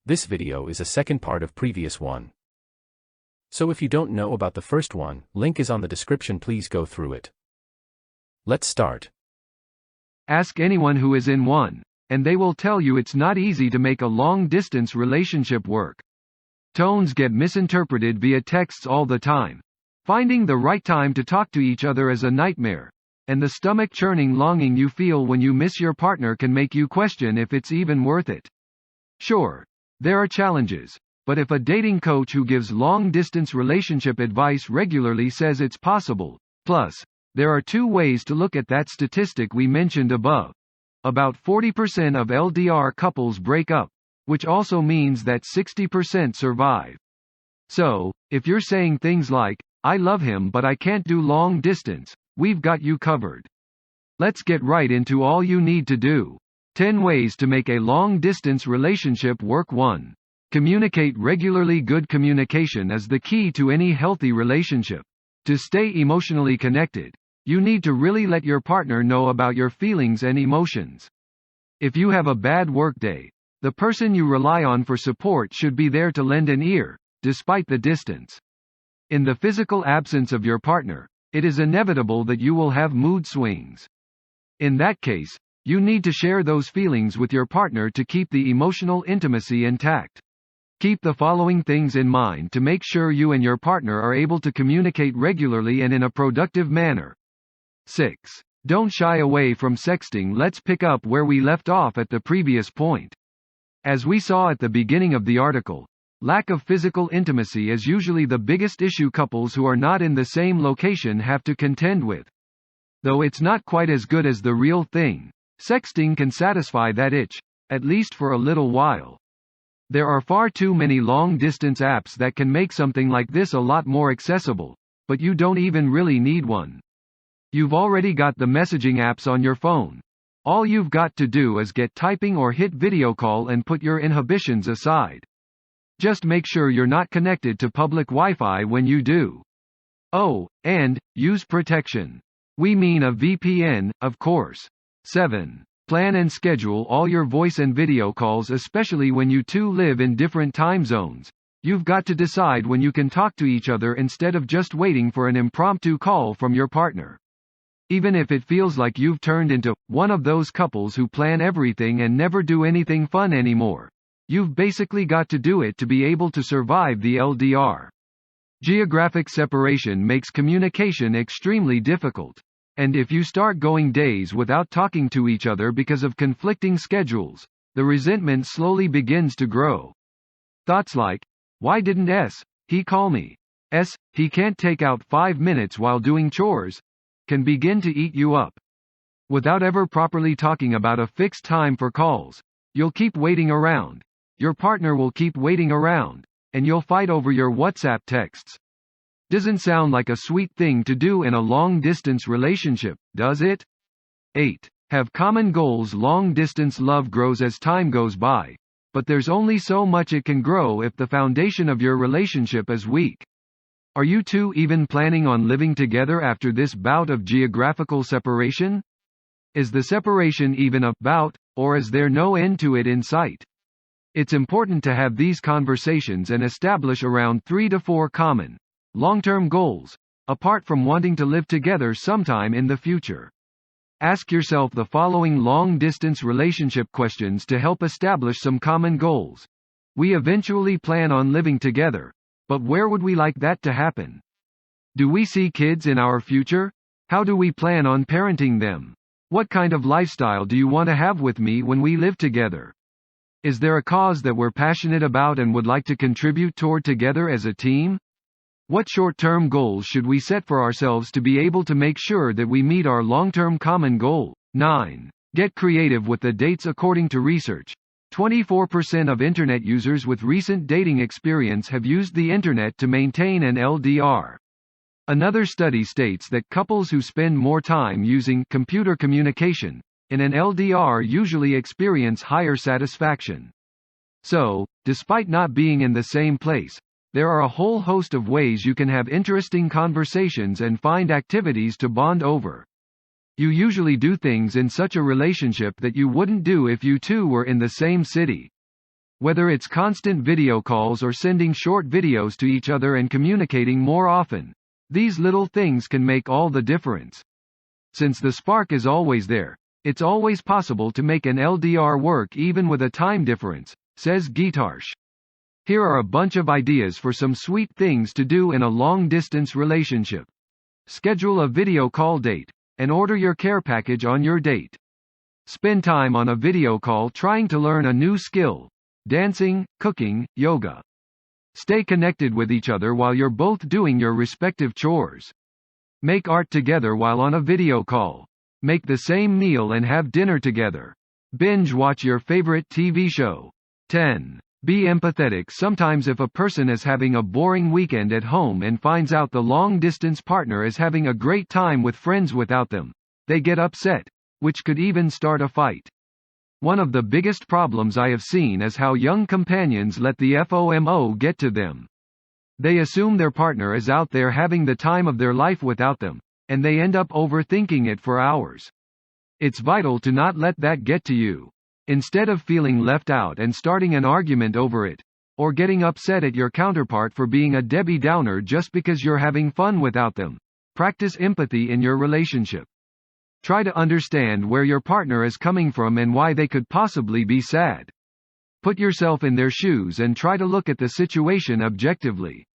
This video is a second part of previous one. So if you don't know about the first one, link is on the description, please go through it. Let's start. Ask anyone who is in one, and they will tell you it's not easy to make a long-distance relationship work. Tones get misinterpreted via texts all the time. Finding the right time to talk to each other is a nightmare, and the stomach-churning longing you feel when you miss your partner can make you question if it's even worth it. Sure, there are challenges, but if a dating coach who gives long-distance relationship advice regularly says it's possible, plus, there are two ways to look at that statistic we mentioned above. About 40% of LDR couples break up, which also means that 60% survive. So, if you're saying things like, "I love him but I can't do long distance," we've got you covered. Let's get right into all you need to do. 10 ways to make a long-distance relationship work. 1. Communicate regularly. Good communication is the key to any healthy relationship. To stay emotionally connected, you need to really let your partner know about your feelings and emotions. If you have a bad workday, the person you rely on for support should be there to lend an ear, despite the distance. In the physical absence of your partner, it is inevitable that you will have mood swings. In that case, you need to share those feelings with your partner to keep the emotional intimacy intact. Keep the following things in mind to make sure you and your partner are able to communicate regularly and in a productive manner. 6. Don't shy away from sexting. Let's pick up where we left off at the previous point. As we saw at the beginning of the article, lack of physical intimacy is usually the biggest issue couples who are not in the same location have to contend with. Though it's not quite as good as the real thing, sexting can satisfy that itch, at least for a little while. There are far too many long-distance apps that can make something like this a lot more accessible, but you don't even really need one. You've already got the messaging apps on your phone. All you've got to do is get typing or hit video call and put your inhibitions aside. Just make sure you're not connected to public Wi-Fi when you do. Oh, and use protection. We mean a VPN, of course. 7. Plan and schedule all your voice and video calls, especially when you two live in different time zones. You've got to decide when you can talk to each other instead of just waiting for an impromptu call from your partner. Even if it feels like you've turned into one of those couples who plan everything and never do anything fun anymore, you've basically got to do it to be able to survive the LDR. Geographic separation makes communication extremely difficult. And if you start going days without talking to each other because of conflicting schedules, the resentment slowly begins to grow. Thoughts like, "Why didn't he call me? He can't take out 5 minutes while doing chores," can begin to eat you up. Without ever properly talking about a fixed time for calls, you'll keep waiting around, your partner will keep waiting around, and you'll fight over your WhatsApp texts. Doesn't sound like a sweet thing to do in a long-distance relationship, does it? 8. Have common goals. Long-distance love grows as time goes by, but there's only so much it can grow if the foundation of your relationship is weak. Are you two even planning on living together after this bout of geographical separation? Is the separation even a bout, or is there no end to it in sight? It's important to have these conversations and establish around 3 to 4 common, long-term goals, apart from wanting to live together sometime in the future. Ask yourself the following long-distance relationship questions to help establish some common goals. We eventually plan on living together, but where would we like that to happen? Do we see kids in our future? How do we plan on parenting them? What kind of lifestyle do you want to have with me when we live together? Is there a cause that we're passionate about and would like to contribute toward together as a team? What short-term goals should we set for ourselves to be able to make sure that we meet our long-term common goal? 9. Get creative with the dates. According to research, 24% of Internet users with recent dating experience have used the Internet to maintain an LDR. Another study states that couples who spend more time using computer communication in an LDR usually experience higher satisfaction. So, despite not being in the same place, there are a whole host of ways you can have interesting conversations and find activities to bond over. You usually do things in such a relationship that you wouldn't do if you two were in the same city. Whether it's constant video calls or sending short videos to each other and communicating more often, these little things can make all the difference. Since the spark is always there, it's always possible to make an LDR work even with a time difference, says Gitarsh. Here are a bunch of ideas for some sweet things to do in a long-distance relationship. Schedule a video call date, and order your care package on your date. Spend time on a video call trying to learn a new skill: dancing, cooking, yoga. Stay connected with each other while you're both doing your respective chores. Make art together while on a video call. Make the same meal and have dinner together. Binge watch your favorite TV show. 10. Be empathetic. Sometimes if a person is having a boring weekend at home and finds out the long-distance partner is having a great time with friends without them, they get upset, which could even start a fight. One of the biggest problems I have seen is how young companions let the FOMO get to them. They assume their partner is out there having the time of their life without them, and they end up overthinking it for hours. It's vital to not let that get to you. Instead of feeling left out and starting an argument over it, or getting upset at your counterpart for being a Debbie Downer just because you're having fun without them, practice empathy in your relationship. Try to understand where your partner is coming from and why they could possibly be sad. Put yourself in their shoes and try to look at the situation objectively.